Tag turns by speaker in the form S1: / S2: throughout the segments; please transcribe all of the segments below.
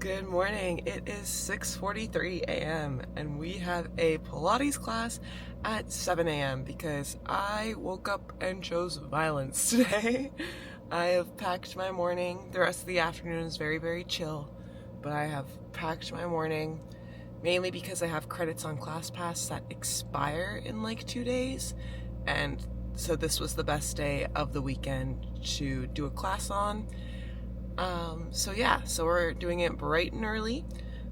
S1: Good morning. It is 6:43 a.m. and we have a Pilates class at 7 a.m. because I woke up and chose violence today. I have packed my morning. The rest of the afternoon is very, very chill, but I have packed my morning mainly because I have credits on ClassPass that expire in like 2 days, and so this was the best day of the weekend to do a class on. So we're doing it bright and early.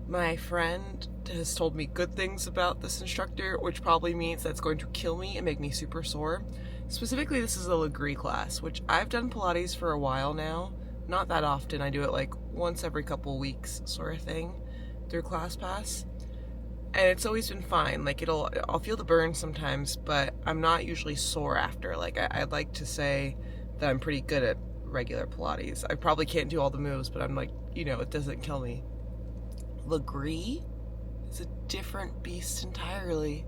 S1: My friend has told me good things about this instructor, which probably means that's going to kill me and make me super sore. Specifically, this is a Legree class, which I've done Pilates for a while now. Not that often. I do it like once every couple weeks sort of thing through ClassPass. And it's always been fine. Like I'll feel the burn sometimes, but I'm not usually sore after. Like I'd like to say that I'm pretty good at regular Pilates. I probably can't do all the moves, but I'm like, it doesn't kill me. Legree is a different beast entirely.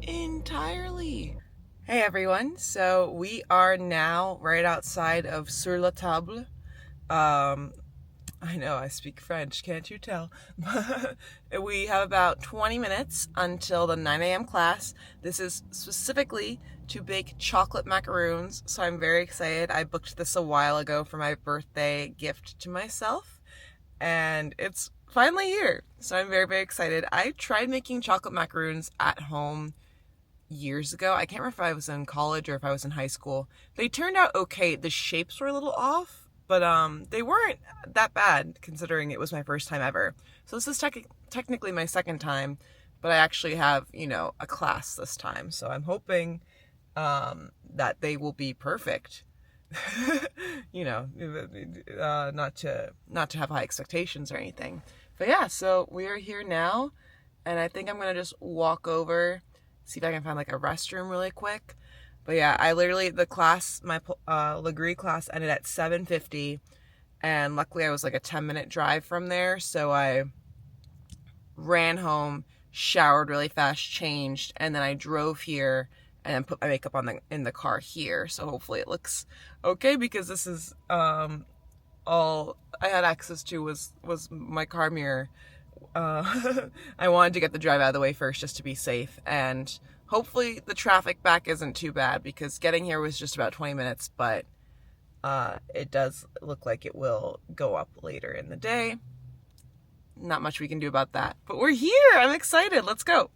S1: Hey everyone, so we are now right outside of Sur La Table. I know I speak French, can't you tell? We have about 20 minutes until the 9 a.m. class. This is specifically to bake chocolate macaroons, so I'm very excited. I booked this a while ago for my birthday gift to myself, and it's finally here, so I'm very, very excited. I tried making chocolate macaroons at home years ago. I can't remember if I was in college or if I was in high school. They turned out okay. The shapes were a little off, but they weren't that bad considering it was my first time ever. So this is technically my second time, but I actually have, a class this time. So I'm hoping that they will be perfect. Not to have high expectations or anything. But yeah, so we are here now, and I think I'm going to just walk over, see if I can find like a restroom really quick. But yeah, the class, my Legree class ended at 7:50, and luckily I was like a 10-minute drive from there, so I ran home, showered really fast, changed, and then I drove here and then put my makeup on in the car here. So hopefully it looks okay, because this is all I had access to was my car mirror. I wanted to get the drive out of the way first just to be safe, and hopefully the traffic back isn't too bad, because getting here was just about 20 minutes, but it does look like it will go up later in the day. Not much we can do about that, but we're here. I'm excited. Let's go.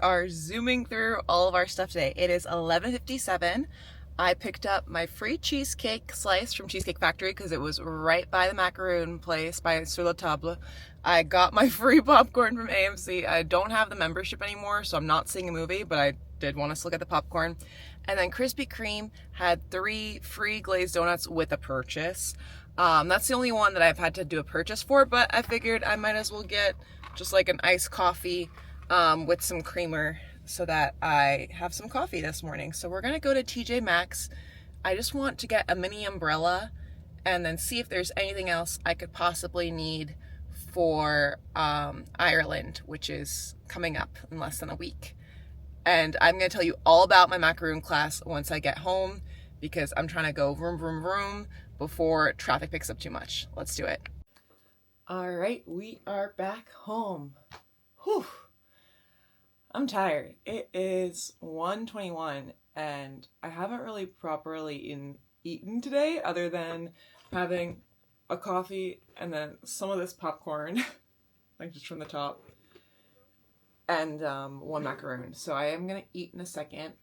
S1: Are zooming through all of our stuff today. It is 11:57. I picked up my free cheesecake slice from Cheesecake Factory because it was right by the macaroon place by Sur La Table. I got my free popcorn from AMC. I don't have the membership anymore, so I'm not seeing a movie, but I did want to look at the popcorn. And then Krispy Kreme had 3 free glazed donuts with a purchase. That's the only one that I've had to do a purchase for, but I figured I might as well get just like an iced coffee with some creamer so that I have some coffee this morning. So we're gonna go to TJ Maxx. I just want to get a mini umbrella and then see if there's anything else I could possibly need for Ireland, which is coming up in less than a week. And I'm gonna tell you all about my macaroon class once I get home, because I'm trying to go vroom, vroom, vroom before traffic picks up too much. Let's do it. All right, we are back home. Whew. I'm tired. It is 1:21 and I haven't really properly eaten today, other than having a coffee and then some of this popcorn, like just from the top. and one macaron. So I am gonna eat in a second.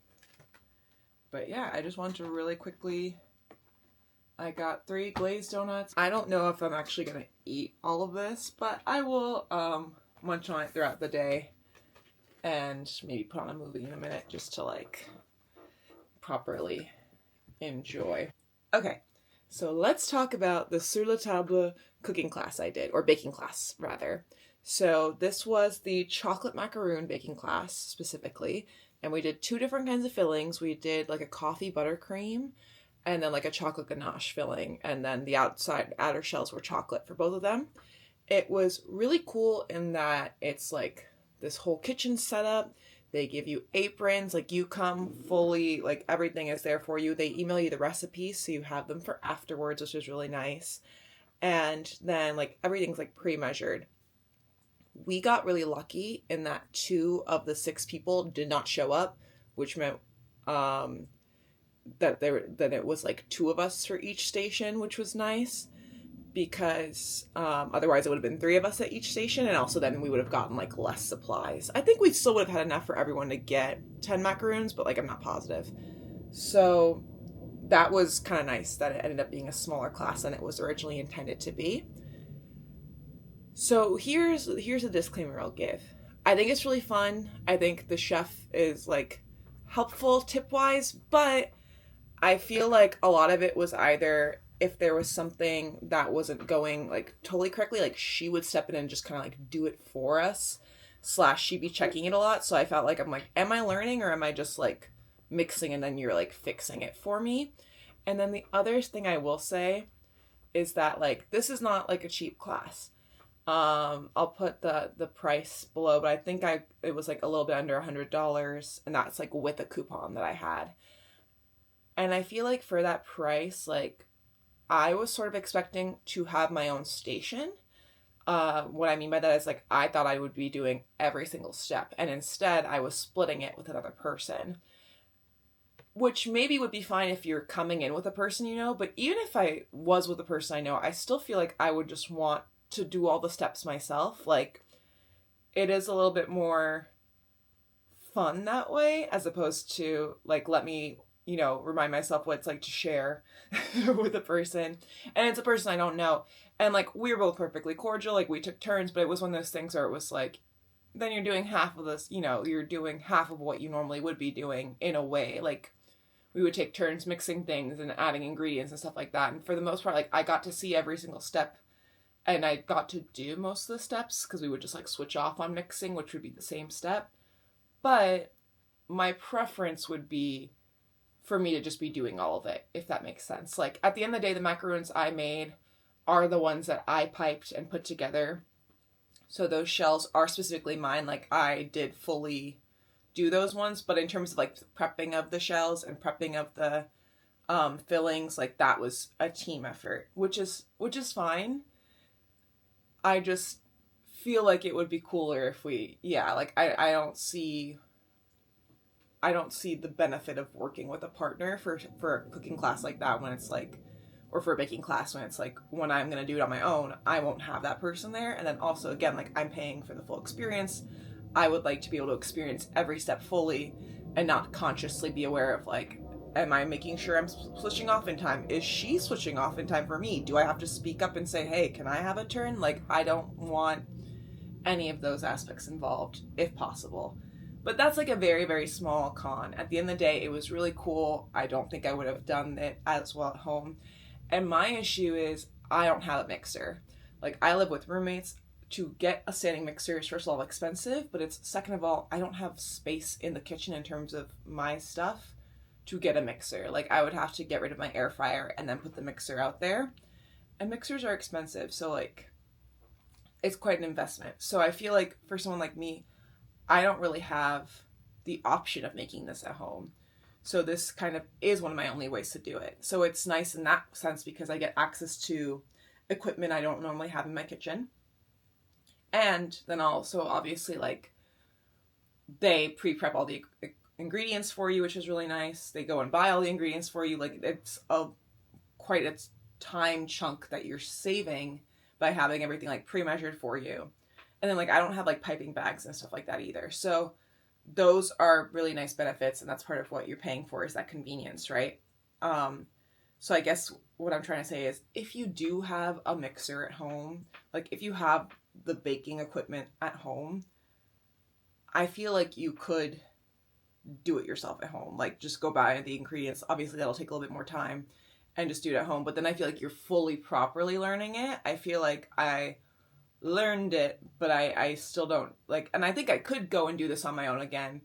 S1: But yeah, I just wanted to really quickly, I got 3 glazed donuts. I don't know if I'm actually gonna eat all of this, but I will munch on it throughout the day and maybe put on a movie in a minute just to like properly enjoy. Okay, so let's talk about the Sur La Table cooking class I did, or baking class rather. So this was the chocolate macaroon baking class specifically, and we did 2 different kinds of fillings. We did like a coffee buttercream and then like a chocolate ganache filling, and then the outer shells were chocolate for both of them. It was really cool in that it's like this whole kitchen setup. They give you aprons, like you come fully, like everything is there for you. They email you the recipes so you have them for afterwards, which is really nice. And then like everything's like pre-measured. We got really lucky in that 2 of the 6 people did not show up, which meant that it was like 2 of us for each station, which was nice because otherwise it would have been 3 of us at each station, and also then we would have gotten like less supplies. I think we still would have had enough for everyone to get 10 macaroons, but like I'm not positive. So that was kind of nice that it ended up being a smaller class than it was originally intended to be. So here's a disclaimer I'll give. I think it's really fun. I think the chef is like helpful tip-wise, but I feel like a lot of it was either if there was something that wasn't going like totally correctly, like she would step in and just kind of like do it for us, / she'd be checking it a lot. So I felt like I'm like, am I learning or am I just like mixing and then you're like fixing it for me? And then the other thing I will say is that like this is not like a cheap class. I'll put the price below, but I think it was like a little bit under $100, and that's like with a coupon that I had. And I feel like for that price, like I was sort of expecting to have my own station. What I mean by that is like I thought I would be doing every single step, and instead I was splitting it with another person, which maybe would be fine if you're coming in with a person you know, but even if I was with a person I know, I still feel like I would just want to do all the steps myself. Like it is a little bit more fun that way, as opposed to like let me remind myself what it's like to share with a person, and it's a person I don't know, and like we were both perfectly cordial, like we took turns, but it was one of those things where it was like then you're doing half of this, you're doing half of what you normally would be doing in a way. Like we would take turns mixing things and adding ingredients and stuff like that, and for the most part like I got to see every single step and I got to do most of the steps because we would just like switch off on mixing, which would be the same step. But my preference would be for me to just be doing all of it, if that makes sense. Like at the end of the day, the macaroons I made are the ones that I piped and put together. So those shells are specifically mine. Like I did fully do those ones, but in terms of like prepping of the shells and prepping of the fillings, like that was a team effort, which is fine. I just feel like it would be cooler if I don't see the benefit of working with a partner for a cooking class like that when it's like, or for a baking class when it's like, when I'm going to do it on my own, I won't have that person there. And then also, again, like I'm paying for the full experience. I would like to be able to experience every step fully and not consciously be aware of like, am I making sure I'm switching off in time? Is she switching off in time for me? Do I have to speak up and say, hey, can I have a turn? Like, I don't want any of those aspects involved, if possible. But that's like a very, very small con. At the end of the day, it was really cool. I don't think I would have done it as well at home. And my issue is I don't have a mixer. Like, I live with roommates. To get a standing mixer is first of all expensive, but it's second of all, I don't have space in the kitchen in terms of my stuff to get a mixer. Like I would have to get rid of my air fryer and then put the mixer out there. And mixers are expensive, so like it's quite an investment. So I feel like for someone like me, I don't really have the option of making this at home. So this kind of is one of my only ways to do it. So it's nice in that sense because I get access to equipment I don't normally have in my kitchen. And then also obviously like they pre-prep all the ingredients for you, which is really nice. They go and buy all the ingredients for you. Like it's quite a time chunk that you're saving by having everything like pre-measured for you. And then like I don't have like piping bags and stuff like that either. So those are really nice benefits, and that's part of what you're paying for is that convenience, right? So I guess what I'm trying to say is if you do have a mixer at home, like if you have the baking equipment at home, I feel like you could do it yourself at home. Like just go buy the ingredients. Obviously that'll take a little bit more time and just do it at home. But then I feel like you're fully properly learning it. I feel like I learned it, but I still don't like, and I think I could go and do this on my own again.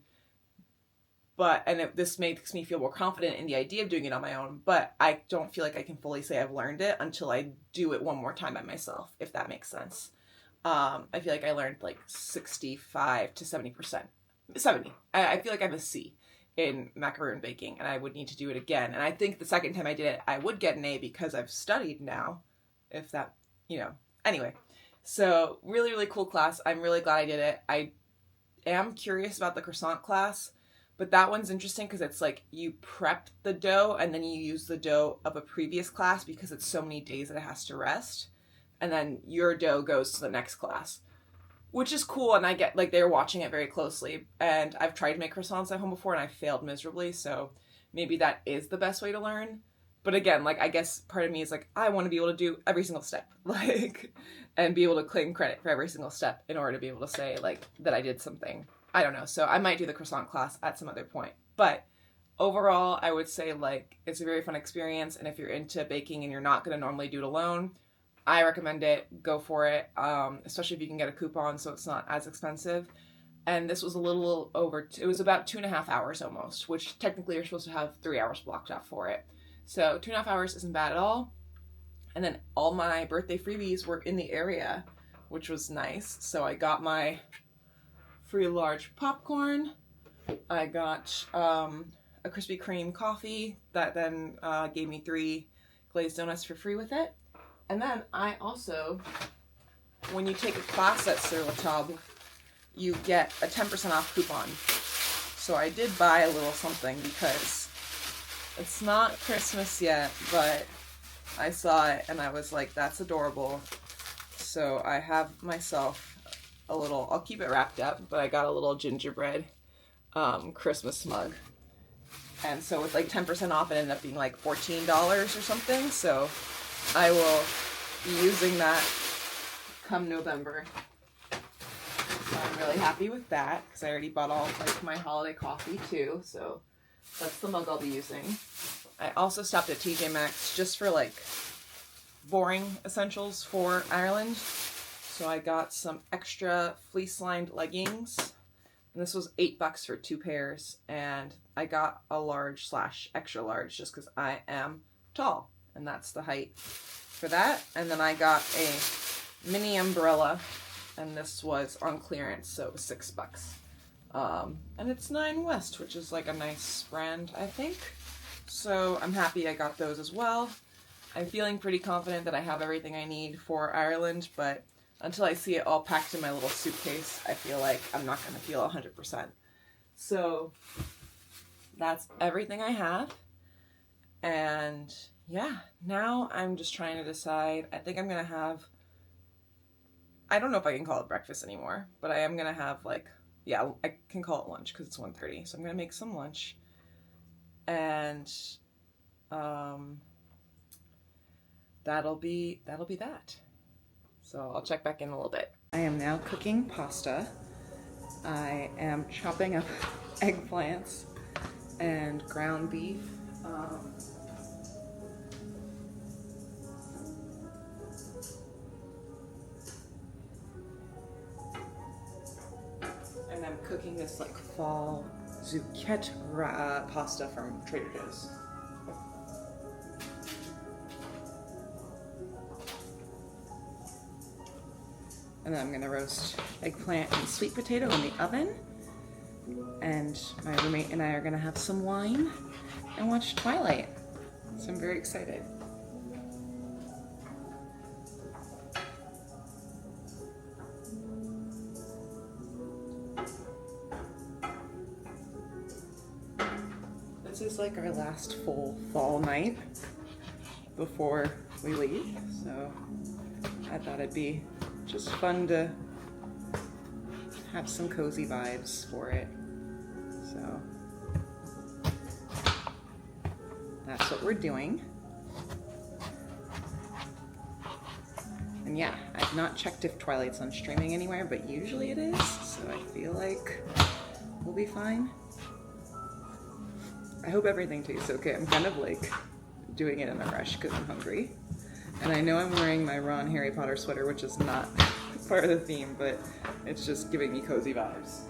S1: This makes me feel more confident in the idea of doing it on my own, but I don't feel like I can fully say I've learned it until I do it one more time by myself, if that makes sense. I feel like I learned like 65 to 70%. 70. I feel like I'm a C in macaron baking, and I would need to do it again. And I think the second time I did it, I would get an A because I've studied now, if that, Anyway, so really, really cool class. I'm really glad I did it. I am curious about the croissant class, but that one's interesting because it's like you prep the dough and then you use the dough of a previous class because it's so many days that it has to rest. And then your dough goes to the next class, which is cool. And I get like they're watching it very closely. And I've tried to make croissants at home before and I failed miserably. So maybe that is the best way to learn. But again, like I guess part of me is like, I want to be able to do every single step, like, and be able to claim credit for every single step in order to be able to say like that I did something. I don't know. So I might do the croissant class at some other point. But overall, I would say like it's a very fun experience. And if you're into baking and you're not going to normally do it alone, I recommend it. Go for it, especially if you can get a coupon so it's not as expensive. And this was a little over, it was about 2.5 hours almost, which technically you're supposed to have 3 hours blocked out for it. So 2.5 hours isn't bad at all. And then all my birthday freebies were in the area, which was nice. So I got my free large popcorn. I got a Krispy Kreme coffee that then gave me 3 glazed donuts for free with it. And then I also, when you take a class at Sur La Table, you get a 10% off coupon. So I did buy a little something because it's not Christmas yet, but I saw it and I was like, that's adorable. So I have myself a little, I'll keep it wrapped up, but I got a little gingerbread Christmas mug. And so with like 10% off, it ended up being like $14 or something. So I will be using that come November. So I'm really happy with that because I already bought all like my holiday coffee too. So that's the mug I'll be using. I also stopped at TJ Maxx just for like boring essentials for Ireland. So I got some extra fleece-lined leggings. And this was $8 for 2 pairs. And I got a large / extra large just because I am tall. And that's the height for that. And then I got a mini umbrella. And this was on clearance, so it was $6. And it's 9 West, which is like a nice brand, I think. So I'm happy I got those as well. I'm feeling pretty confident that I have everything I need for Ireland, but until I see it all packed in my little suitcase, I feel like I'm not going to feel 100%. So that's everything I have. And yeah, now I'm just trying to decide. I think I'm going to have, I don't know if I can call it breakfast anymore, but I am going to have like, yeah, I can call it lunch because it's 1:30. So I'm going to make some lunch. And that'll be that. So I'll check back in a little bit. I am now cooking pasta. I am chopping up eggplants and ground beef. And I'm cooking this like fall zucchini pasta from Trader Joe's. And then I'm gonna roast eggplant and sweet potato in the oven. And my roommate and I are gonna have some wine and watch Twilight. So I'm very excited. This is like our last full fall night before we leave. So I thought it'd be just fun to have some cozy vibes for it. So that's what we're doing. And yeah, I've not checked if Twilight's on streaming anywhere, but usually it is, so I feel like we'll be fine. I hope everything tastes okay. I'm kind of like doing it in a rush because I'm hungry. And I know I'm wearing my Ron Harry Potter sweater, which is not part of the theme, but it's just giving me cozy vibes.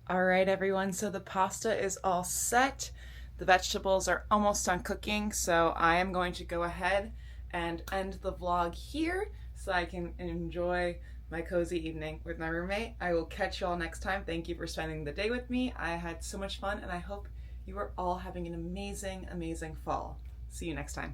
S1: All right, everyone, so the pasta is all set. The vegetables are almost done cooking, so I am going to go ahead and end the vlog here so I can enjoy my cozy evening with my roommate. I will catch you all next time. Thank you for spending the day with me. I had so much fun, and I hope you are all having an amazing, amazing fall. See you next time.